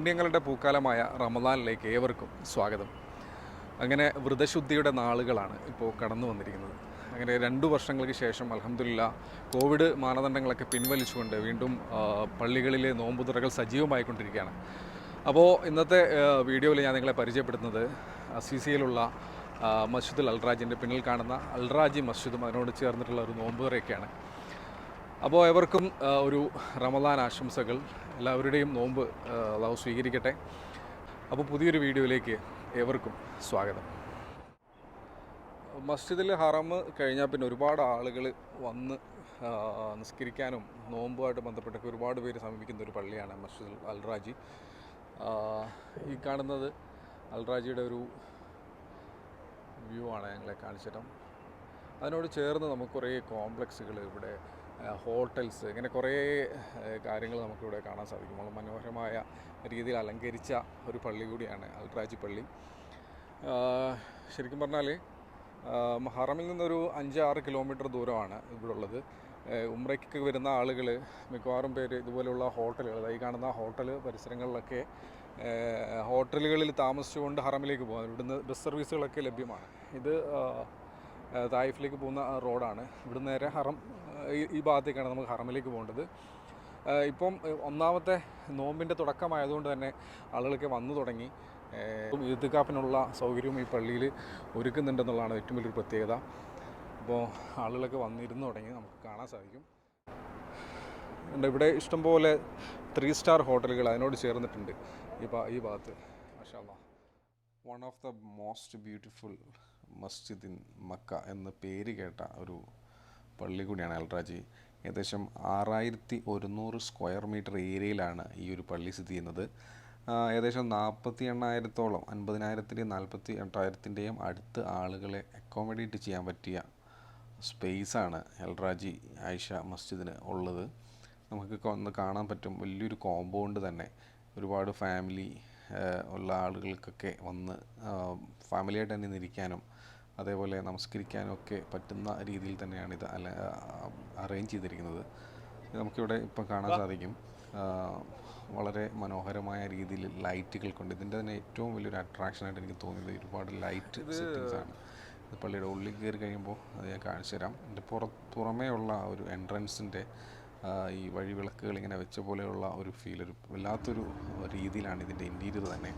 പുണ്യങ്ങളുടെ പൂക്കാലമായ റമദാനിലേക്ക് ഏവർക്കും സ്വാഗതം. അങ്ങനെ വ്രതശുദ്ധിയുടെ നാളുകളാണ് ഇപ്പോൾ കടന്നു വന്നിരിക്കുന്നത്. അങ്ങനെ 2 വർഷങ്ങൾക്ക് ശേഷം അൽഹംദുലില്ലാ കോവിഡ് മാനദണ്ഡങ്ങളൊക്കെ പിൻവലിച്ചുകൊണ്ട് വീണ്ടും പള്ളികളിലെ നോമ്പുതുറകൾ സജീവമായിക്കൊണ്ടിരിക്കുകയാണ്. അപ്പോൾ ഇന്നത്തെ വീഡിയോയിൽ ഞാൻ നിങ്ങളെ പരിചയപ്പെടുത്തുന്നത് അസീസിയിലുള്ള മസ്ജിദുൽ അൽറാജിൻ്റെ പിന്നിൽ കാണുന്ന അൽറാജി മസ്ജിദും അതിനോട് ചേർന്നിട്ടുള്ള ഒരു നോമ്പുതുറയൊക്കെയാണ്. അപ്പോൾ എവർക്കും ഒരു റമദാൻ ആശംസകൾ. എല്ലാവരുടെയും നോമ്പ് അള്ളാഹു സ്വീകരിക്കട്ടെ. അപ്പോൾ പുതിയൊരു വീഡിയോയിലേക്ക് ഏവർക്കും സ്വാഗതം. മസ്ജിദിൽ ഹറം കഴിഞ്ഞാൽ പിന്നെ ഒരുപാട് ആളുകൾ വന്ന് നിസ്കരിക്കാനും നോമ്പുമായിട്ട് ബന്ധപ്പെട്ടൊക്കെ ഒരുപാട് പേര് സമീപിക്കുന്ന ഒരു പള്ളിയാണ് മസ്ജിദുൽ അൽറാജി. ഈ കാണുന്നത് അൽറാജിയുടെ ഒരു വ്യൂ ആണ് ഞങ്ങളെ കാണിച്ചിട്ടും. അതിനോട് ചേർന്ന് നമുക്ക് കുറേ കോംപ്ലക്സുകൾ, ഇവിടെ ഹോട്ടൽസ്, ഇങ്ങനെ കുറേ കാര്യങ്ങൾ നമുക്കിവിടെ കാണാൻ സാധിക്കും. വളരെ മനോഹരമായ രീതിയിൽ അലങ്കരിച്ച ഒരു പള്ളി കൂടിയാണ് അൽറാജി പള്ളി. ശരിക്കും പറഞ്ഞാൽ ഹറമിൽ നിന്നൊരു 5-6 കിലോമീറ്റർ ദൂരമാണ് ഇവിടെ ഉള്ളത്. ഉംറയ്ക്ക് വരുന്ന ആളുകൾ മിക്കവാറും പേര് ഇതുപോലെയുള്ള ഹോട്ടലുകൾ, ഈ കാണുന്ന ഹോട്ടൽ പരിസരങ്ങളിലൊക്കെ ഹോട്ടലുകളിൽ താമസിച്ചുകൊണ്ട് ഹറമിലേക്ക് പോകാൻ ഇവിടുന്ന് ബസ് സർവീസുകളൊക്കെ ലഭ്യമാണ്. ഇത് തായിഫിലേക്ക് പോകുന്ന റോഡാണ്. ഇവിടുന്ന് നേരെ ഹറം ഈ ഭാഗത്തേക്കാണ് നമുക്ക് ഹറമിലേക്ക് പോകേണ്ടത്. ഇപ്പം ഒന്നാമത്തെ നോമ്പിൻ്റെ തുടക്കമായതുകൊണ്ട് തന്നെ ആളുകളൊക്കെ വന്നു തുടങ്ങി. ഈദ്ഗാഹിനുള്ള സൗകര്യവും ഈ പള്ളിയിൽ ഒരുക്കുന്നുണ്ടെന്നുള്ളതാണ് ഏറ്റവും വലിയൊരു പ്രത്യേകത. അപ്പോൾ ആളുകളൊക്കെ വന്നിരുന്നു തുടങ്ങി, നമുക്ക് കാണാൻ സാധിക്കും. ഇവിടെ ഇഷ്ടംപോലെ 3 സ്റ്റാർ ഹോട്ടലുകൾ അതിനോട് ചേർന്നിട്ടുണ്ട് ഈ ഭാഗത്ത്. മാഷാ അല്ലാഹ്. One of the most beautiful മസ്ജിദ് ഇൻ മക്ക എന്ന പേര് കേട്ട ഒരു പള്ളി കൂടിയാണ് അൽറാജി. ഏകദേശം 6100 സ്ക്വയർ മീറ്റർ ഏരിയയിലാണ് ഈ ഒരു പള്ളി സ്ഥിതി ചെയ്യുന്നത്. ഏകദേശം 48,000-ഓളം 50,000-ൻ്റെയും 48,000-ൻ്റെയും അടുത്ത് ആളുകളെ അക്കോമഡേറ്റ് ചെയ്യാൻ പറ്റിയ സ്പേസാണ് അൽറാജി ആയിഷ മസ്ജിദിന് ഉള്ളത്. നമുക്ക് ഒന്ന് കാണാൻ പറ്റും. വലിയൊരു കോമ്പൗണ്ട് തന്നെ, ഒരുപാട് ഫാമിലി ഉള്ള ആളുകൾക്കൊക്കെ വന്ന് ഫാമിലിയായിട്ട് തന്നെ ഇരിക്കാനും അതേപോലെ നമസ്കരിക്കാനും ഒക്കെ പറ്റുന്ന രീതിയിൽ തന്നെയാണ് ഇത് അറേഞ്ച് ചെയ്തിരിക്കുന്നത്. നമുക്കിവിടെ ഇപ്പം കാണാൻ സാധിക്കും. വളരെ മനോഹരമായ രീതിയിൽ ലൈറ്റുകൾ കൊണ്ട്, ഇതിൻ്റെ തന്നെ ഏറ്റവും വലിയൊരു അട്രാക്ഷനായിട്ട് എനിക്ക് തോന്നിയത് ഒരുപാട് ലൈറ്റ് സെറ്റിങ്സാണ്. ഇത് പള്ളിയുടെ ഉള്ളിൽ കയറി കഴിയുമ്പോൾ അത് ഞാൻ കാണിച്ചു തരാം. ഇതിൻ്റെ പുറമേ ഉള്ള ഒരു എൻട്രൻസിൻ്റെ ഈ വഴിവിളക്കുകൾ ഇങ്ങനെ വെച്ച പോലെയുള്ള ഒരു ഫീൽ, ഒരു വല്ലാത്തൊരു രീതിയിലാണ് ഇതിൻ്റെ ഇൻറ്റീരിയർ തന്നെ.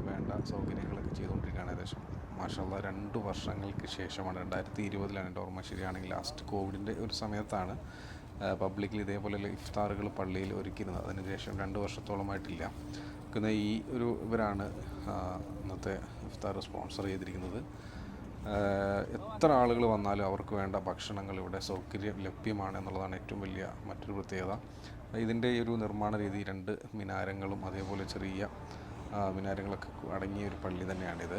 വേണ്ട സൗകര്യങ്ങളൊക്കെ ചെയ്തുകൊണ്ടിരിക്കുകയാണ്. ഏകദേശം മാഷാ അല്ലാഹ് 2 വർഷങ്ങൾക്ക് ശേഷമാണ്, 2020-ലാണ് എൻ്റെ ഓർമ്മ ശരിയാണെങ്കിൽ, ലാസ്റ്റ് കോവിഡിൻ്റെ ഒരു സമയത്താണ് പബ്ലിക്കിൽ ഇതേപോലെ ഇഫ്താറുകൾ പള്ളിയിൽ ഒരുക്കിയിരുന്നത്. അതിനുശേഷം 2 വർഷത്തോളമായിട്ടില്ല. പിന്നെ ഇവരാണ് ഇന്നത്തെ ഇഫ്താർ സ്പോൺസർ ചെയ്തിരിക്കുന്നത്. എത്ര ആളുകൾ വന്നാലും അവർക്ക് വേണ്ട ഭക്ഷണങ്ങൾ ഇവിടെ സൗകര്യം ലഭ്യമാണ് എന്നുള്ളതാണ് ഏറ്റവും വലിയ മറ്റൊരു പ്രത്യേകത. ഇതിൻ്റെ ഒരു നിർമ്മാണ രീതി 2 മിനാരങ്ങളും അതേപോലെ ചെറിയ മിനാരങ്ങളൊക്കെ അടങ്ങിയ ഒരു പള്ളി തന്നെയാണിത്.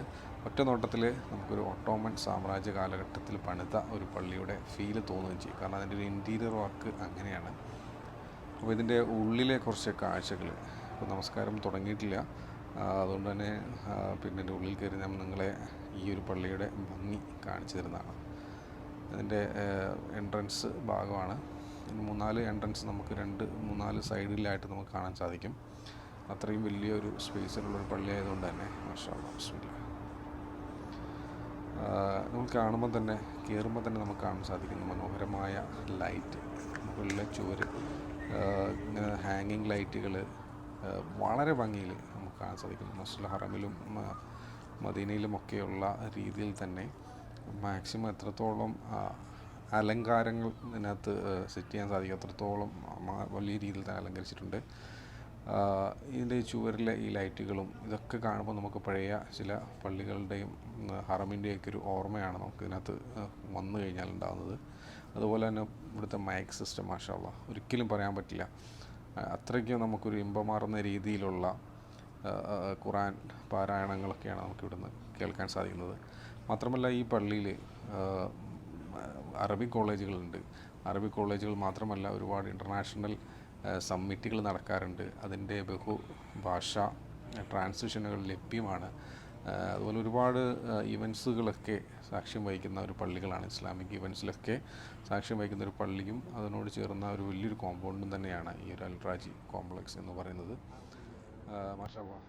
ഒറ്റ നോട്ടത്തിൽ നമുക്കൊരു ഒട്ടോമൻ സാമ്രാജ്യ കാലഘട്ടത്തിൽ പണിത ഒരു പള്ളിയുടെ ഫീല് തോന്നുകയും ചെയ്യും. കാരണം അതിൻ്റെ ഒരു ഇൻറ്റീരിയർ വർക്ക് അങ്ങനെയാണ്. അപ്പോൾ ഇതിൻ്റെ ഉള്ളിലെ കുറച്ച് കാഴ്ചകൾ, ഇപ്പോൾ നമസ്കാരം തുടങ്ങിയിട്ടില്ല, അതുകൊണ്ട് തന്നെ പിന്നെ എൻ്റെ ഉള്ളിൽ കയറി ഞാൻ നിങ്ങളെ ഈ ഒരു പള്ളിയുടെ ഭംഗി കാണിച്ചു തരുന്നതാണ്. ഇതിൻ്റെ എൻട്രൻസ് ഭാഗമാണ്. 3-4 എൻട്രൻസ് നമുക്ക് 2-3-4 സൈഡിലായിട്ട് നമുക്ക് കാണാൻ സാധിക്കും. അത്രയും വലിയൊരു സ്പേസിലുള്ളൊരു പള്ളി ആയതുകൊണ്ട് തന്നെ മാഷാ അല്ലാഹ് ബിസ്മില്ലാ. നമുക്ക് കാണുമ്പോൾ തന്നെ, കയറുമ്പോൾ തന്നെ നമുക്ക് കാണാൻ സാധിക്കുന്ന മനോഹരമായ ലൈറ്റ്, മുകളിലെ ചുവര്, ഹാങ്ങിങ് ലൈറ്റുകൾ വളരെ ഭംഗിയിൽ നമുക്ക് കാണാൻ സാധിക്കും. മസ്ജിദുൽ ഹറമിലും മദീനയിലുമൊക്കെയുള്ള രീതിയിൽ തന്നെ മാക്സിമം എത്രത്തോളം അലങ്കാരങ്ങൾ ഇതിനകത്ത് സെറ്റ് ചെയ്യാൻ സാധിക്കും അത്രത്തോളം വലിയ രീതിയിൽ തന്നെ അലങ്കരിച്ചിട്ടുണ്ട്. ഇതിൻ്റെ ചുവരിലെ ഈ ലൈറ്റുകളും ഇതൊക്കെ കാണുമ്പോൾ നമുക്ക് പഴയ ചില പള്ളികളുടെയും ഹറമിൻ്റെയൊക്കെ ഒരു ഓർമ്മയാണ് നമുക്ക് ഇതിനകത്ത് വന്നു കഴിഞ്ഞാൽ ഉണ്ടാകുന്നത്. അതുപോലെ തന്നെ ഇവിടുത്തെ മൈക്ക് സിസ്റ്റം മാഷാ അല്ലാഹ് ഒരിക്കലും പറയാൻ പറ്റില്ല. അത്രയ്ക്കും നമുക്കൊരു ഇമ്പമാർന്ന രീതിയിലുള്ള ഖുർആൻ പാരായണങ്ങളൊക്കെയാണ് നമുക്കിവിടുന്ന് കേൾക്കാൻ സാധിക്കുന്നത്. മാത്രമല്ല ഈ പള്ളിയിൽ അറബി കോളേജുകളുണ്ട്. അറബി കോളേജുകൾ മാത്രമല്ല, ഒരുപാട് ഇൻ്റർനാഷണൽ സമ്മിറ്റുകൾ നടക്കാറുണ്ട്. അതിൻ്റെ ബഹുഭാഷ ട്രാൻസ്ലേഷനുകൾ ലഭ്യമാണ്. അതുപോലെ ഒരുപാട് ഇവൻസുകളൊക്കെ സാക്ഷ്യം വഹിക്കുന്ന ഒരു പള്ളികളാണ്. ഇസ്ലാമിക് ഇവൻസിലൊക്കെ സാക്ഷ്യം വഹിക്കുന്ന ഒരു പള്ളിയും അതിനോട് ചേർന്ന ഒരു വലിയൊരു കോമ്പൗണ്ടും തന്നെയാണ് ഈ ഒരു അൽ റാജി കോംപ്ലക്സ് എന്ന് പറയുന്നത്. മാഷാ അല്ലാഹ്.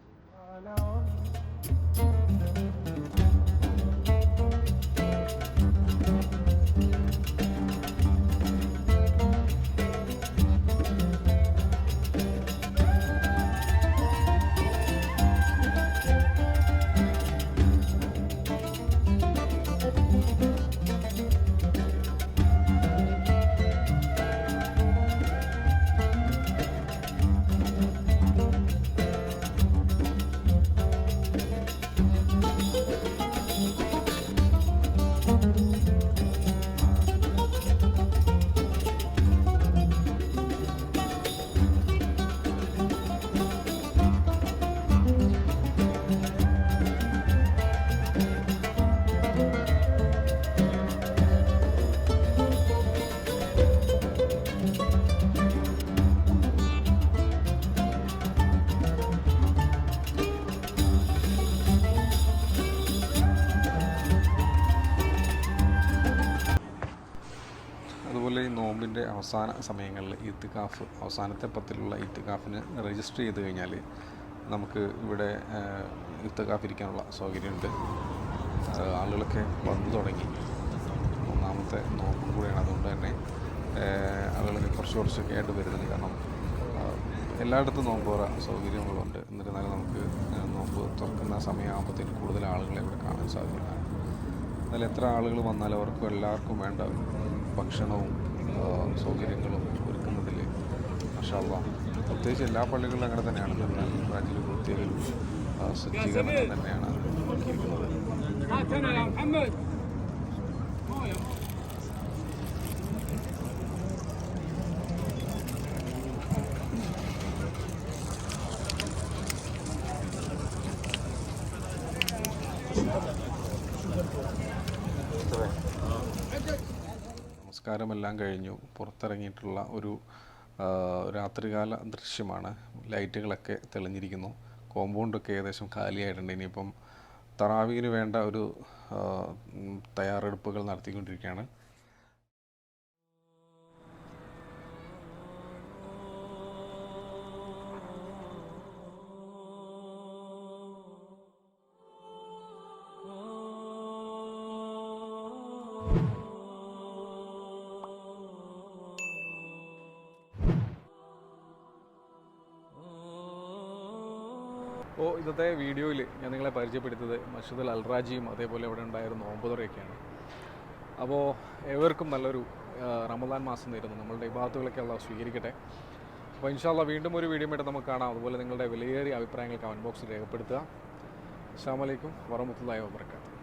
അതുപോലെ ഈ നോമ്പിൻ്റെ അവസാന സമയങ്ങളിൽ ഇത്തികാഫ്, അവസാനത്തെ പത്തിലുള്ള ഇത്തികാഫിന് രജിസ്റ്റർ ചെയ്ത് കഴിഞ്ഞാൽ നമുക്ക് ഇവിടെ ഇത്തികാഫ് ഇരിക്കാനുള്ള സൗകര്യമുണ്ട്. ആളുകളൊക്കെ വന്നു തുടങ്ങി. ഒന്നാമത്തെ നോമ്പും കൂടെയാണ്, അതുകൊണ്ട് തന്നെ ആളുകളൊക്കെ കുറച്ചൊക്കെ ആയിട്ട് വരുന്നുണ്ട്. കാരണം എല്ലായിടത്തും നോമ്പ് തുറ സൗകര്യങ്ങളുണ്ട്. എന്നിരുന്നാലും നമുക്ക് നോമ്പ് തുറക്കുന്ന സമയമാകുമ്പോഴത്തേക്ക് കൂടുതൽ ആളുകളെ ഇവിടെ കാണാൻ സാധിക്കുന്നതാണ്. അതിൽ എത്ര ആളുകൾ വന്നാലും അവർക്കും എല്ലാവർക്കും വേണ്ട ഭക്ഷണവും സൗകര്യങ്ങളും ഒരുക്കുന്നതിൽ മാഷാ അല്ലാഹ്, പ്രത്യേകിച്ച് എല്ലാ പള്ളികളിലും അങ്ങനെ തന്നെയാണ്. എന്നാൽ റാജിൽ പ്രത്യേക സജ്ജീകരണം തന്നെയാണ് ഒരുക്കിയിരിക്കുന്നത്. നമസ്കാരമെല്ലാം കഴിഞ്ഞു പുറത്തിറങ്ങിയിട്ടുള്ള ഒരു രാത്രികാല ദൃശ്യമാണ്. ലൈറ്റുകളൊക്കെ തെളിഞ്ഞിരിക്കുന്നു. കോമ്പൗണ്ടൊക്കെ ഏകദേശം കാലിയായിട്ടുണ്ട്. ഇനിയിപ്പം തറാവീഹിന് വേണ്ട ഒരു തയ്യാറെടുപ്പുകൾ നടത്തിക്കൊണ്ടിരിക്കുകയാണ്. അപ്പോൾ ഇന്നത്തെ വീഡിയോയിൽ ഞാൻ നിങ്ങളെ പരിചയപ്പെടുത്തിയത് മസ്ജിദുൽ അൽ റാജിയും അതേപോലെ ഇവിടെ ഉണ്ടായിരുന്ന നോമ്പ് തുറയൊക്കെയാണ്. അപ്പോൾ ഏവർക്കും നല്ലൊരു റമദാൻ മാസം നേരുന്നു. നമ്മളുടെ ഇബാദത്തുകളൊക്കെ അല്ലാഹു സ്വീകരിക്കട്ടെ. അപ്പോൾ ഇൻഷാ അല്ലാഹ് വീണ്ടും ഒരു വീഡിയോ ആയിട്ട് നമുക്ക് കാണാം. അതുപോലെ നിങ്ങളുടെ വിലയേറിയ അഭിപ്രായങ്ങൾ കമൻറ്റ് ബോക്സിൽ രേഖപ്പെടുത്തുക. അസ്സലാമു അലൈക്കും വറഹ്മത്തുള്ളാഹി വബറകാതുഹു.